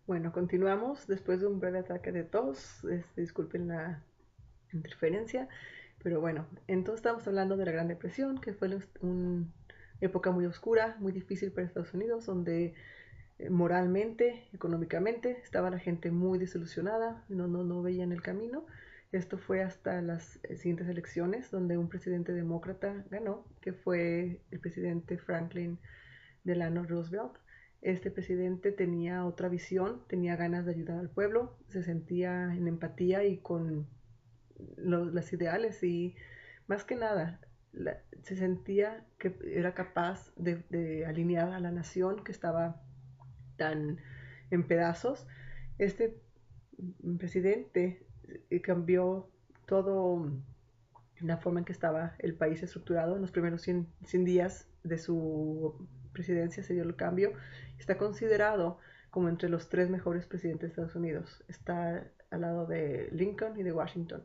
Bueno, continuamos después de un breve ataque de tos. Disculpen la interferencia, pero bueno, entonces estamos hablando de la Gran Depresión, que fue una época muy oscura, muy difícil para Estados Unidos, donde moralmente, económicamente, estaba la gente muy desilusionada, no veían el camino. Esto fue hasta las siguientes elecciones, donde un presidente demócrata ganó, que fue el presidente Franklin Delano Roosevelt. Este presidente tenía otra visión, tenía ganas de ayudar al pueblo, se sentía en empatía y con las ideales y más que nada se sentía que era capaz de alinear a la nación que estaba tan en pedazos. Este presidente cambió todo la forma en que estaba el país estructurado en los primeros 100 días de su presidencia se dio el cambio. Está considerado como entre los tres mejores presidentes de Estados Unidos. Está al lado de Lincoln y de Washington.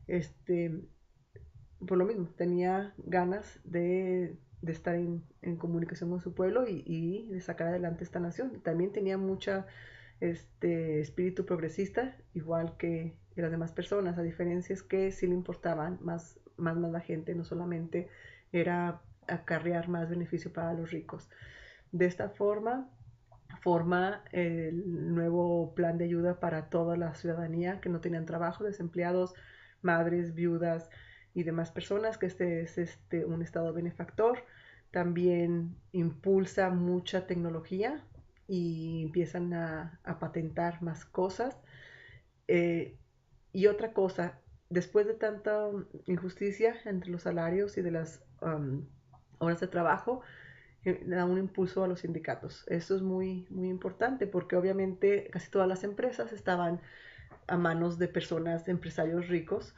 Este, por lo mismo, tenía ganas de estar en comunicación con su pueblo y de sacar adelante esta nación. También tenía mucha espíritu progresista, igual que las demás personas. A diferencia es que sí le importaban más la gente, no solamente era acarrear más beneficio para los ricos. De esta forma el nuevo plan de ayuda para toda la ciudadanía que no tenían trabajo, desempleados, madres, viudas y demás personas, que este es un estado benefactor. También impulsa mucha tecnología y empiezan a patentar más cosas. Eh, y otra cosa, después de tanta injusticia entre los salarios y de las horas de trabajo, da un impulso a los sindicatos. Esto es muy importante porque obviamente casi todas las empresas estaban a manos de personas, de empresarios ricos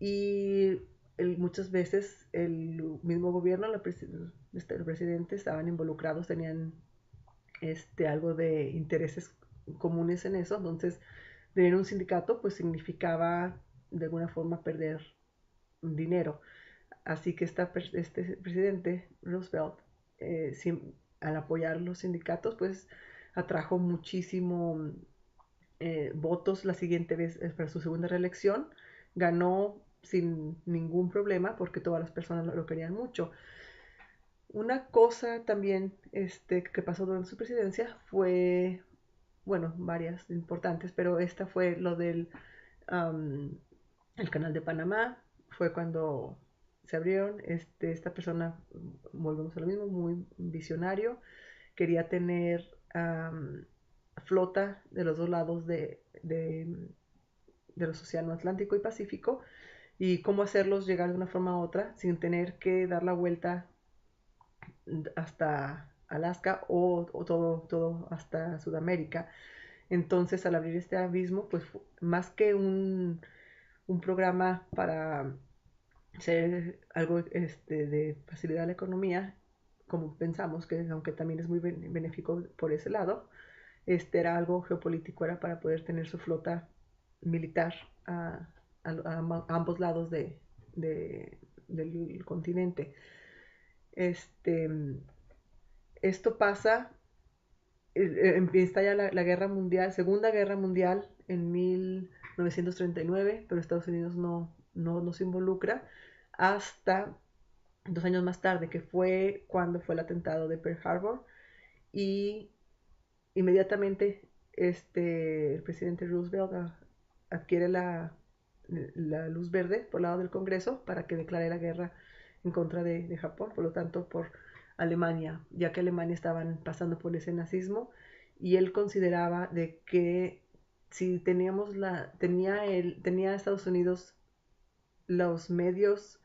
y muchas veces el mismo gobierno, el presidente estaban involucrados, tenían algo de intereses comunes en eso, entonces tener un sindicato pues significaba de alguna forma perder dinero. Así que este presidente Roosevelt, al apoyar los sindicatos, pues atrajo muchísimo votos la siguiente vez para su segunda reelección. Ganó sin ningún problema porque todas las personas lo querían mucho. Una cosa también que pasó durante su presidencia fue, bueno, varias importantes, pero esta fue lo del um, el canal de Panamá. Fue cuando se abrieron. Esta persona, volvemos a lo mismo, muy visionario, quería tener flota de los dos lados de los océanos Atlántico y Pacífico y cómo hacerlos llegar de una forma a otra sin tener que dar la vuelta hasta Alaska o todo hasta Sudamérica. Entonces, al abrir este abismo, pues más que un programa para hacer algo de facilidad a la economía, como pensamos que aunque también es muy benéfico por ese lado, era algo geopolítico, era para poder tener su flota militar a ambos lados del continente. Este, Esto pasa, empieza ya la guerra mundial, Segunda Guerra Mundial en 1939, pero Estados Unidos no se involucra hasta 2 años más tarde, que fue cuando fue el atentado de Pearl Harbor, y inmediatamente el presidente Roosevelt adquiere la luz verde por el lado del Congreso para que declare la guerra en contra de Japón, por lo tanto por Alemania, ya que Alemania estaban pasando por ese nazismo y él consideraba de que si tenía Estados Unidos los medios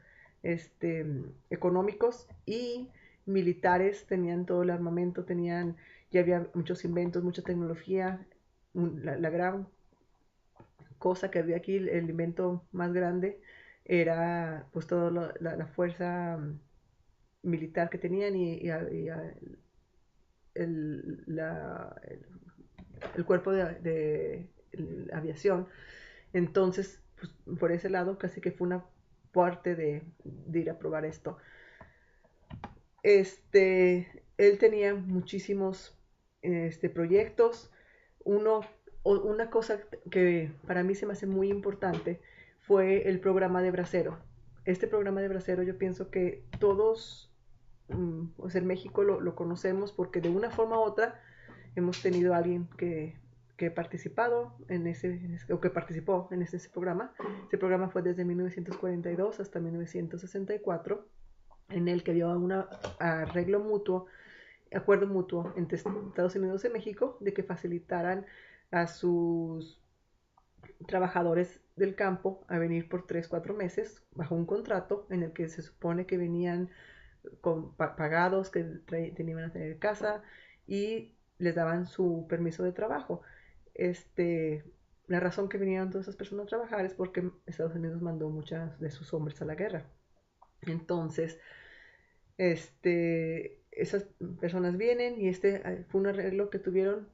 económicos y militares, tenían todo el armamento, ya había muchos inventos, mucha tecnología. La gran cosa que había aquí, el invento más grande, era pues toda la fuerza militar que tenían y el, la, el cuerpo de aviación. Entonces, pues, por ese lado, casi que fue una parte de ir a probar esto. Él tenía muchísimos proyectos, Uno, una cosa que para mí se me hace muy importante fue el programa de bracero. Este programa de bracero yo pienso que todos, pues en México lo conocemos porque de una forma u otra hemos tenido a alguien que ha participado o que participó en ese programa. Ese programa fue desde 1942 hasta 1964, en el que había un acuerdo mutuo entre Estados Unidos y México de que facilitaran a sus trabajadores del campo a venir por 3, 4 meses bajo un contrato en el que se supone que venían pagados, que tenían a tener casa y les daban su permiso de trabajo. Este, la razón que vinieron todas esas personas a trabajar es porque Estados Unidos mandó muchas de sus hombres a la guerra. Entonces, esas personas vienen y fue un arreglo que tuvieron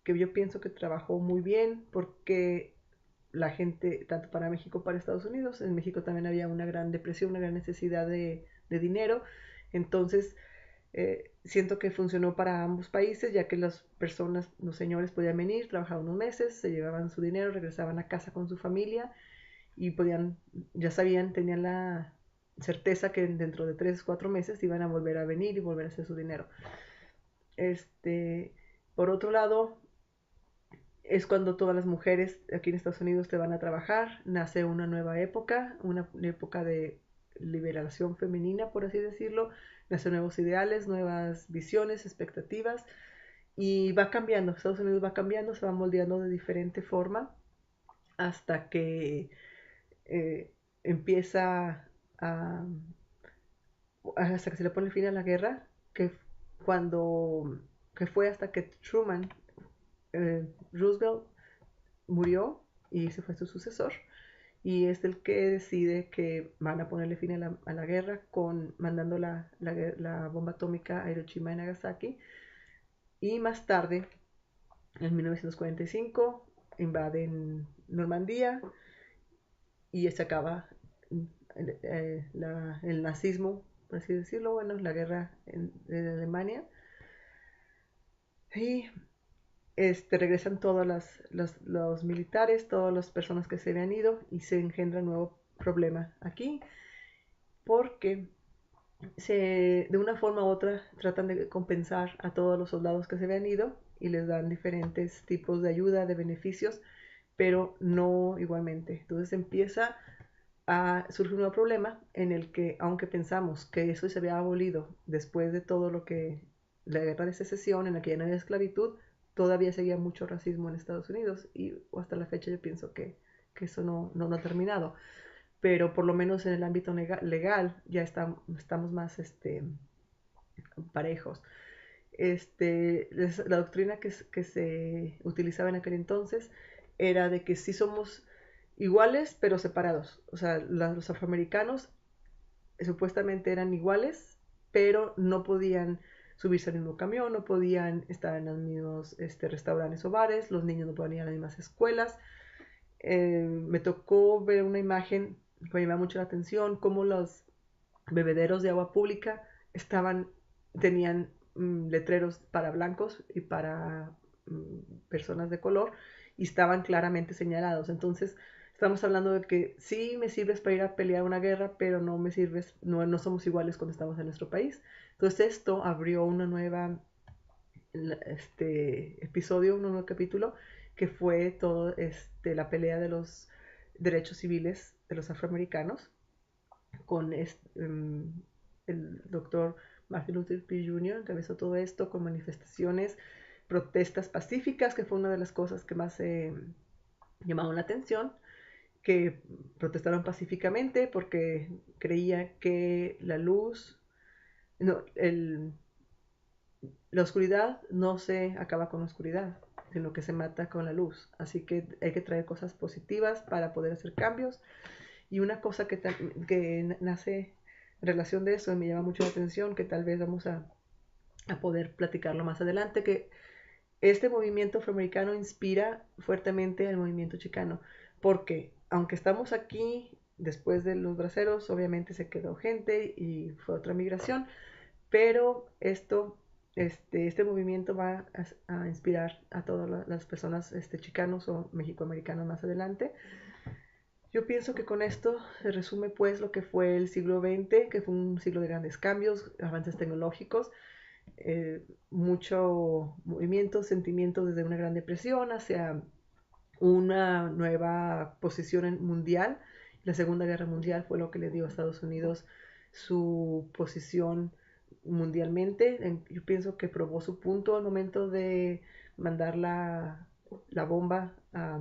que yo pienso que trabajó muy bien porque la gente, tanto para México como para Estados Unidos, en México también había una gran depresión, una gran necesidad de dinero, entonces siento que funcionó para ambos países, ya que las personas, los señores podían venir, trabajar unos meses, se llevaban su dinero, regresaban a casa con su familia y podían, ya sabían, tenían la certeza que dentro de 3, 4 meses iban a volver a venir y volver a hacer su dinero. Este, por otro lado, es cuando todas las mujeres aquí en Estados Unidos te van a trabajar, nace una época de liberación femenina, por así decirlo, nacen nuevos ideales, nuevas visiones, expectativas, y va cambiando, Estados Unidos va cambiando, se va moldeando de diferente forma hasta que eh, empieza a, hasta que se le pone fin a la guerra, cuando, que fue hasta que Roosevelt murió y se fue su sucesor, y es el que decide que van a ponerle fin a la guerra mandando la bomba atómica a Hiroshima y Nagasaki, y más tarde, en 1945, invaden Normandía y se acaba el nazismo, por así decirlo, bueno, la guerra en Alemania, y regresan todos los militares, todas las personas que se habían ido y se engendra un nuevo problema aquí porque de una forma u otra tratan de compensar a todos los soldados que se habían ido y les dan diferentes tipos de ayuda, de beneficios, pero no igualmente. Entonces empieza a surgir un nuevo problema en el que, aunque pensamos que eso se había abolido después de todo lo que la guerra de secesión, en la que ya no había esclavitud, todavía seguía mucho racismo en Estados Unidos y hasta la fecha yo pienso que eso no ha terminado, pero por lo menos en el ámbito legal ya estamos más parejos. La doctrina que se utilizaba en aquel entonces era de que sí somos iguales pero separados. O sea, los afroamericanos supuestamente eran iguales, pero no podían subirse al mismo camión, no podían estar en los mismos restaurantes o bares, los niños no podían ir a las mismas escuelas. Me tocó ver una imagen que me llama mucho la atención, cómo los bebederos de agua pública tenían letreros para blancos y para personas de color y estaban claramente señalados. Entonces, estamos hablando de que sí me sirves para ir a pelear una guerra, pero no me sirves, no somos iguales cuando estamos en nuestro país. Entonces, esto abrió una nueva episodio, un nuevo capítulo, que fue todo la pelea de los derechos civiles de los afroamericanos con el doctor Martin Luther King Jr. encabezó todo esto con manifestaciones, protestas pacíficas, que fue una de las cosas que más llamaron la atención, que protestaron pacíficamente porque creía que la luz, no, la oscuridad no se acaba con la oscuridad, sino que se mata con la luz. Así que hay que traer cosas positivas para poder hacer cambios. Y una cosa que nace en relación de eso y me llama mucho la atención, que tal vez vamos a poder platicarlo más adelante, que este movimiento afroamericano inspira fuertemente al movimiento chicano, porque aunque estamos aquí, después de los braceros, obviamente se quedó gente y fue otra migración, pero esto este movimiento va a inspirar a todas las personas chicanos o mexicoamericanos más adelante. Yo pienso que con esto se resume pues lo que fue el siglo XX, que fue un siglo de grandes cambios, avances tecnológicos, mucho movimiento, sentimiento desde una gran depresión hacia una nueva posición mundial. La Segunda Guerra Mundial fue lo que le dio a Estados Unidos su posición mundialmente. Yo pienso que probó su punto al momento de mandar la bomba a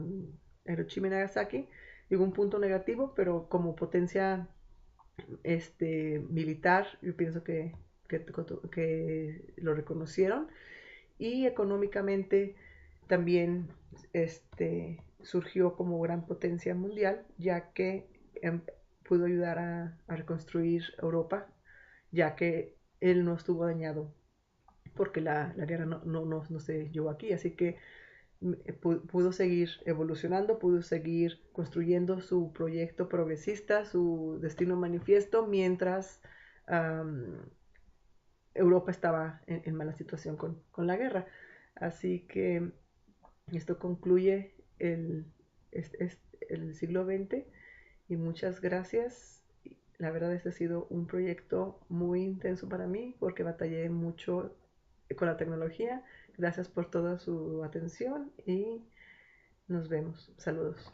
Hiroshima y Nagasaki. Llegó un punto negativo, pero como potencia militar, yo pienso que lo reconocieron. Y económicamente también surgió como gran potencia mundial, ya que pudo ayudar a reconstruir Europa, ya que él no estuvo dañado porque la guerra no se llevó aquí, así que pudo seguir evolucionando, pudo seguir construyendo su proyecto progresista, su destino manifiesto, mientras um, Europa estaba en mala situación con la guerra. Así que esto concluye el siglo XX y muchas gracias. La verdad, este ha sido un proyecto muy intenso para mí porque batallé mucho con la tecnología. Gracias por toda su atención y nos vemos. Saludos.